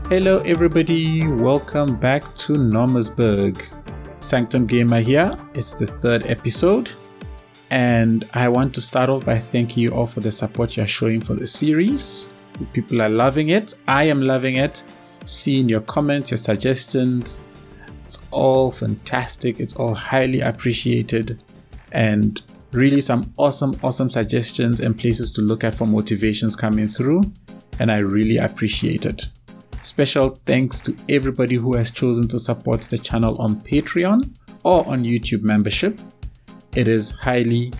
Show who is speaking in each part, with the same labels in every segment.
Speaker 1: Hello everybody, welcome back to Nomasburg. Sanctum Gamer here. It's the third episode, and I want to start off by thanking you all for the support you're showing for the series. People are loving it. I am loving it. Seeing your comments, your suggestions, it's all fantastic. It's all highly appreciated, and really some awesome suggestions and places to look at for motivations coming through, and I really appreciate it. Special thanks to everybody who has chosen to support the channel on Patreon or on YouTube membership. It is highly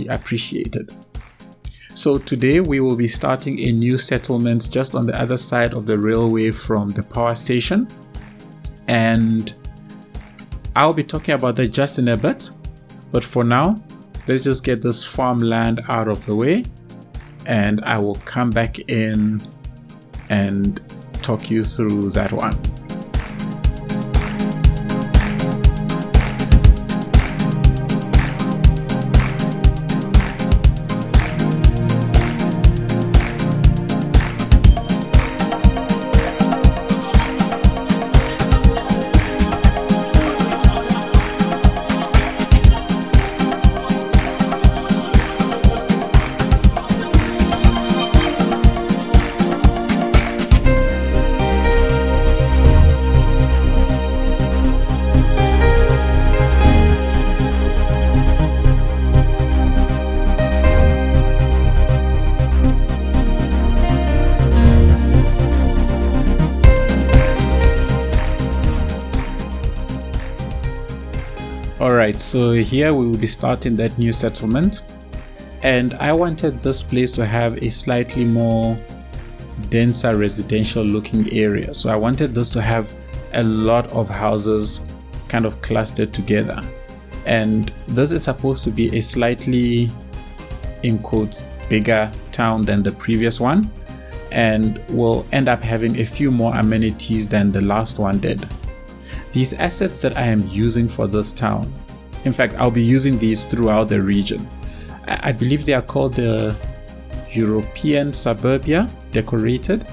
Speaker 1: appreciated. So today we will be starting a new settlement just on the other side of the railway from the power station, and I'll be talking about that just in a bit. But for now, let's just get this farmland out of the way, and I will come back in and talk you through that one. Alright, so here we will be starting that new settlement, and I wanted this place to have a slightly more denser residential looking area. So I wanted this to have a lot of houses kind of clustered together, and this is supposed to be a slightly, in quotes, bigger town than the previous one, and will end up having a few more amenities than the last one did. These assets that I am using for this town, in fact, I'll be using these throughout the region. I believe they are called the European Suburbia Decorated,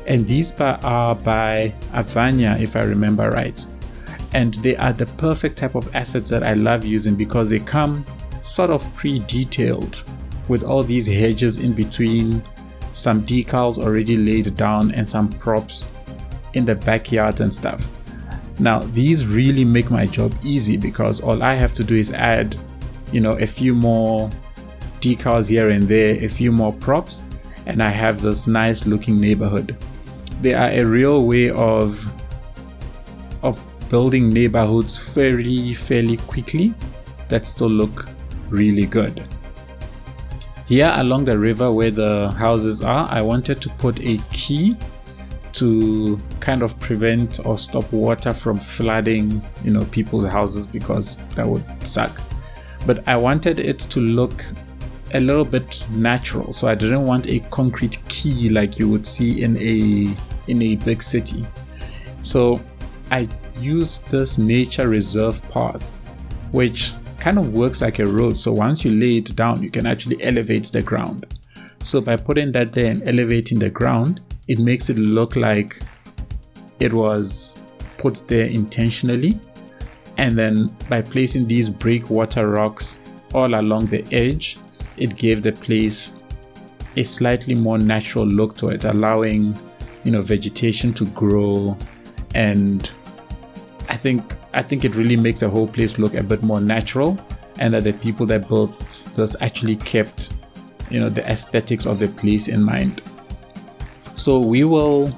Speaker 1: and these are by Avania, if I remember right. And they are the perfect type of assets that I love using because they come sort of pre-detailed with all these hedges in between, some decals already laid down, and some props in the backyard and stuff. Now, these really make my job easy because all I have to do is add, a few more decals here and there, a few more props, and I have this nice looking neighborhood. They are a real way of building neighborhoods fairly quickly that still look really good. Here along the river where the houses are, I wanted to put a quay to kind of prevent or stop water from flooding, people's houses, because that would suck. But I wanted it to look a little bit natural, so I didn't want a concrete quay like you would see in a big city. So I used this nature reserve path, which kind of works like a road. So once you lay it down, you can actually elevate the ground. So by putting that there and elevating the ground, it makes it look like it was put there intentionally. And then by placing these breakwater rocks all along the edge, it gave the place a slightly more natural look to it, allowing, vegetation to grow. And I think it really makes the whole place look a bit more natural, and that the people that built this actually kept, the aesthetics of the place in mind. So we will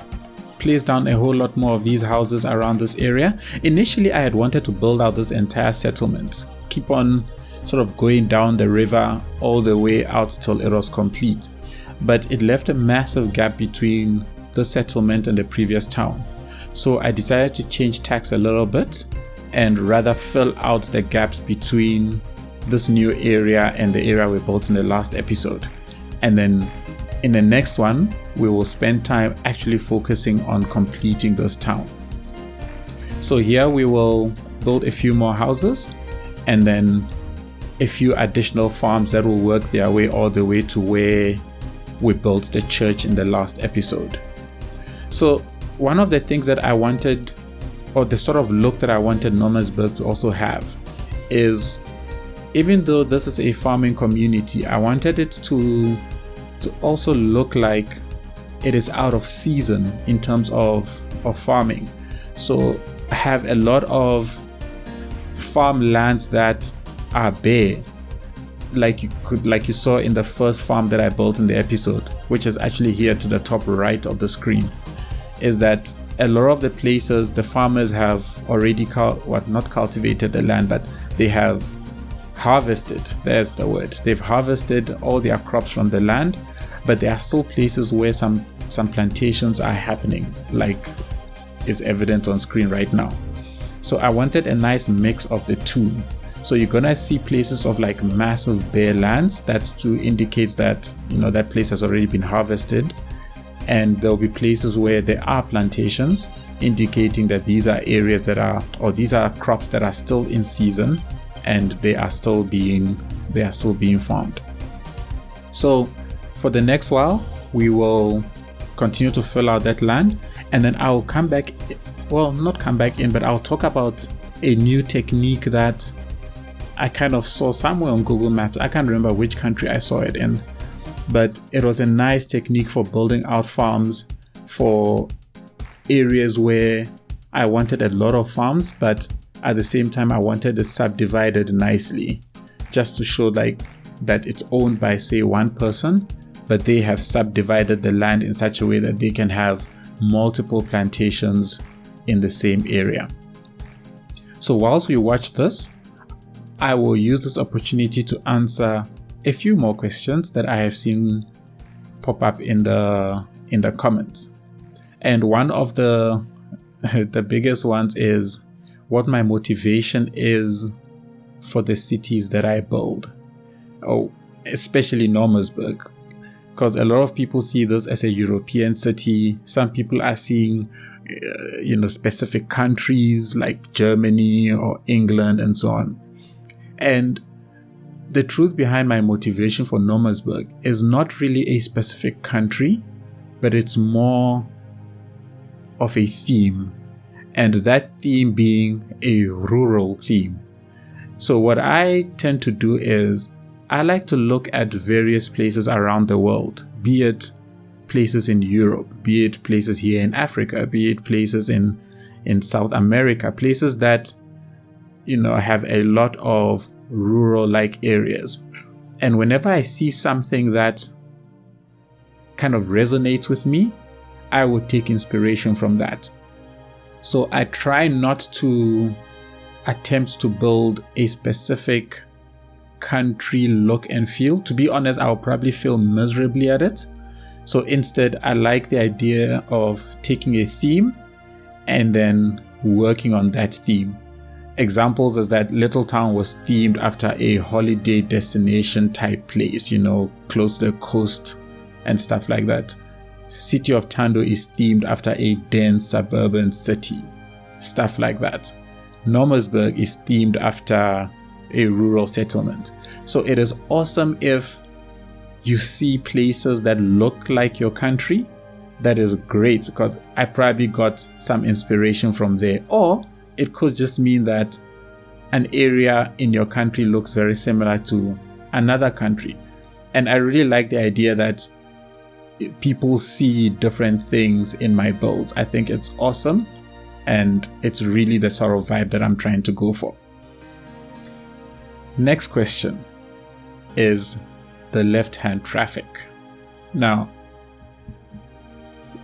Speaker 1: place down a whole lot more of these houses around this area. Initially, I had wanted to build out this entire settlement, keep on sort of going down the river all the way out till it was complete. But it left a massive gap between the settlement and the previous town. So I decided to change tacks a little bit and rather fill out the gaps between this new area and the area we built in the last episode. And then in the next one, we will spend time actually focusing on completing this town. So here we will build a few more houses and then a few additional farms that will work their way all the way to where we built the church in the last episode. So one of the things that I wanted, or the sort of look that I wanted Nomasburg to also have, is even though this is a farming community, I wanted it to also look like it is out of season in terms of farming. So I have a lot of farmlands that are bare, like you saw in the first farm that I built in the episode, which is actually here to the top right of the screen. Is that a lot of the places the farmers have already not cultivated the land, but they have harvested. There's the word. They've harvested all their crops from the land, but there are still places where some plantations are happening, like is evident on screen right now. So I wanted a nice mix of the two. So you're gonna see places of like massive bare lands. That's to indicate that, you know, that place has already been harvested. And there'll be places where there are plantations, indicating that these are areas that are, or these are crops that are still in season, and they are still being farmed. So for the next while, we will continue to fill out that land, and then I'll come back, well, not come back in, but I'll talk about a new technique that I kind of saw somewhere on Google Maps. I can't remember which country I saw it in, but it was a nice technique for building out farms for areas where I wanted a lot of farms, but at the same time I wanted it subdivided nicely, just to show like that it's owned by, say, one person, but they have subdivided the land in such a way that they can have multiple plantations in the same area. So whilst we watch this, I will use this opportunity to answer a few more questions that I have seen pop up in the comments. And one of the biggest ones is what my motivation is for the cities that I build. Oh, especially Nomasburg, because a lot of people see this as a European city. Some people are seeing specific countries like Germany or England and so on. And the truth behind my motivation for Nomasburg is not really a specific country, but it's more of a theme, and that theme being a rural theme. So what I tend to do is I like to look at various places around the world, be it places in Europe, be it places here in Africa, be it places in South America, places that have a lot of rural-like areas. And whenever I see something that kind of resonates with me, I would take inspiration from that. So I try not to attempt to build a specific country look and feel. To be honest, I'll probably fail miserably at it. So instead, I like the idea of taking a theme and then working on that theme. Examples is that Little Town was themed after a holiday destination type place, close to the coast and stuff like that. City of Tando is themed after a dense suburban city, stuff like that. Nomasburg is themed after a rural settlement. So it is awesome if you see places that look like your country. That is great, because I probably got some inspiration from there. Or it could just mean that an area in your country looks very similar to another country. And I really like the idea that people see different things in my builds. I think it's awesome, and it's really the sort of vibe that I'm trying to go for. Next question is the left-hand traffic. Now,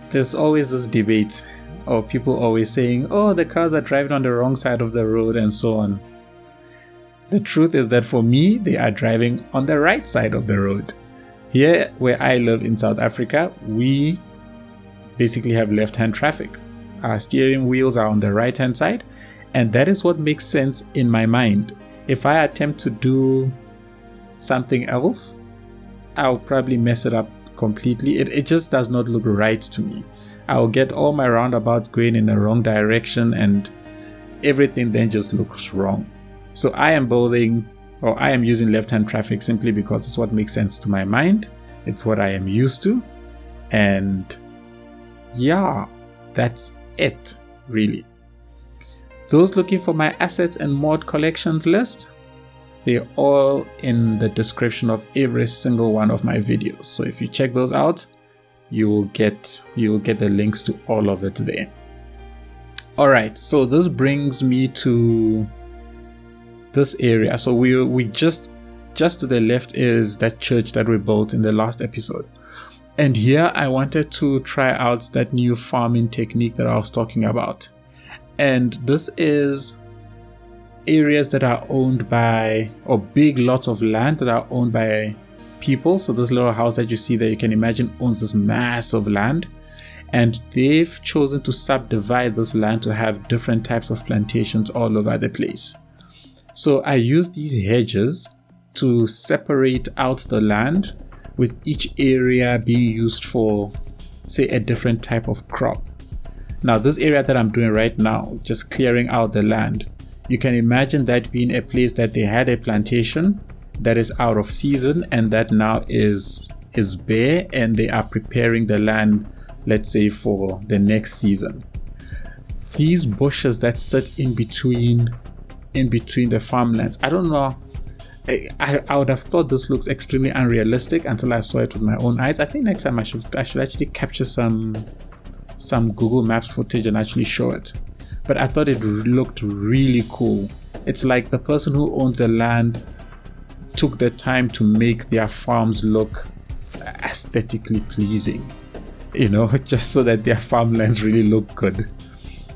Speaker 1: there's always this debate, or people always saying, oh, the cars are driving on the wrong side of the road and so on. The truth is that for me, they are driving on the right side of the road. Here, where I live in South Africa, we basically have left-hand traffic. Our steering wheels are on the right-hand side, and that is what makes sense in my mind. If I attempt to do something else, I'll probably mess it up completely. It just does not look right to me. I'll get all my roundabouts going in the wrong direction, and everything then just looks wrong. So I am using left-hand traffic simply because it's what makes sense to my mind. It's what I am used to. And yeah, that's it, really. Those looking for my assets and mod collections list, they're all in the description of every single one of my videos. So if you check those out, you will get the links to all of it there. All right, so this brings me to this area. So we just to the left is that church that we built in the last episode. And here I wanted to try out that new farming technique that I was talking about. And this is areas that are owned by, or big lots of land that are owned by people. So this little house that you see there, you can imagine, owns this massive land. And they've chosen to subdivide this land to have different types of plantations all over the place. So I use these hedges to separate out the land, with each area being used for, say, a different type of crop. Now, this area that I'm doing right now, just clearing out the land, you can imagine that being a place that they had a plantation that is out of season and that now is bare, and they are preparing the land, let's say, for the next season. These bushes that sit in between the farmlands, I don't know, I would have thought this looks extremely unrealistic until I saw it with my own eyes. I think next time I should actually capture some Google Maps footage and actually show it. But I thought it looked really cool. It's like the person who owns the land took the time to make their farms look aesthetically pleasing, just so that their farmlands really look good.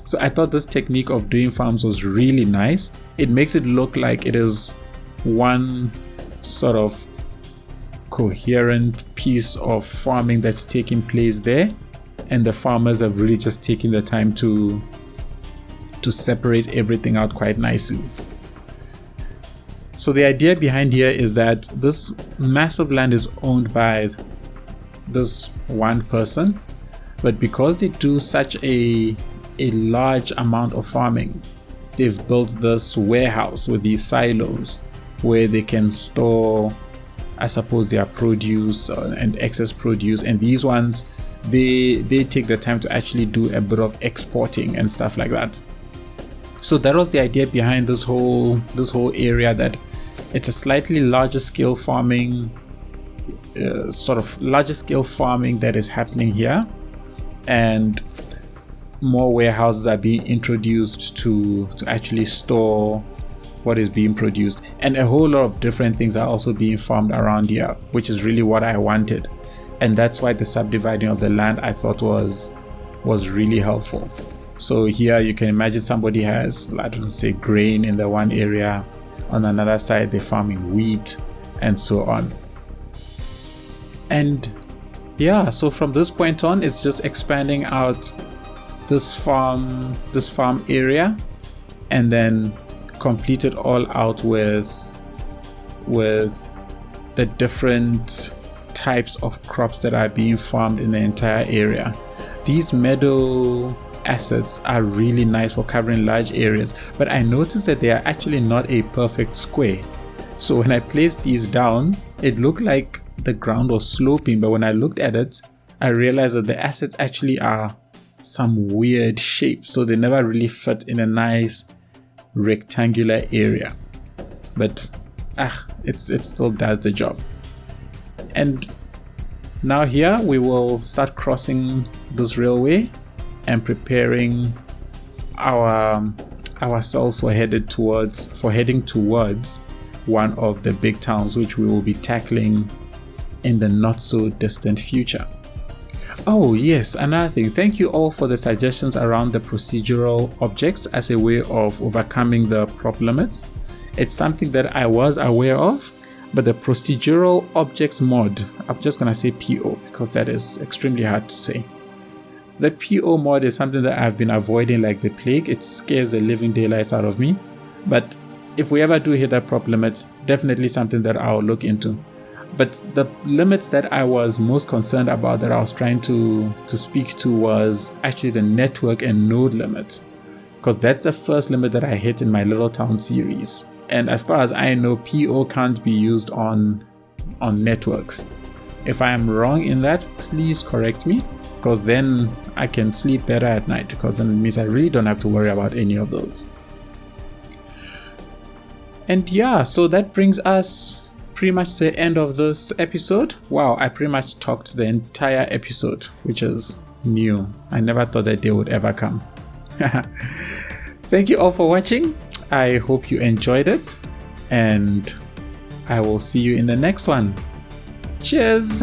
Speaker 1: So I thought this technique of doing farms was really nice. It makes it look like it is one sort of coherent piece of farming that's taking place there, and the farmers have really just taken the time to separate everything out quite nicely. So the idea behind here is that this massive land is owned by this one person, but because they do such a large amount of farming, they've built this warehouse with these silos where they can store, I suppose, their produce and excess produce. And these ones, they take the time to actually do a bit of exporting and stuff like that. So that was the idea behind this whole area, that it's a slightly larger scale farming, that is happening here, and more warehouses are being introduced to actually store what is being produced, and a whole lot of different things are also being farmed around here, which is really what I wanted. And that's why the subdividing of the land I thought was really helpful. So here you can imagine somebody has, I don't know, say grain in the one area, on another side they're farming wheat, and so on. And yeah, so from this point on, it's just expanding out this farm area, and then complete it all out with the different types of crops that are being farmed in the entire area. These meadow assets are really nice for covering large areas, but I noticed that they are actually not a perfect square. So when I placed these down, it looked like the ground was sloping, but when I looked at it, I realized that the assets actually are some weird shape, so they never really fit in a nice rectangular area. But it still does the job. And now here we will start crossing this railway and preparing ourselves for heading towards one of the big towns, which we will be tackling in the not so distant future. Oh yes, another thing, thank you all for the suggestions around the procedural objects as a way of overcoming the prop limits. It's something that I was aware of, but the procedural objects mod, I'm just gonna say PO because that is extremely hard to say. The PO mod is something that I've been avoiding like the plague. It scares the living daylights out of me, but if we ever do hit that prop limit, definitely something that I'll look into. But the limits that I was most concerned about, that I was trying to speak to, was actually the network and node limit, because that's the first limit that I hit in my Little Town series. And as far as I know, PO can't be used on networks. If I am wrong in that, please correct me. because then I can sleep better at night, because then it means I really don't have to worry about any of those. And yeah, so that brings us pretty much to the end of this episode. Wow, I pretty much talked the entire episode, which is new. I never thought that day would ever come. Thank you all for watching. I hope you enjoyed it, and I will see you in the next one. Cheers!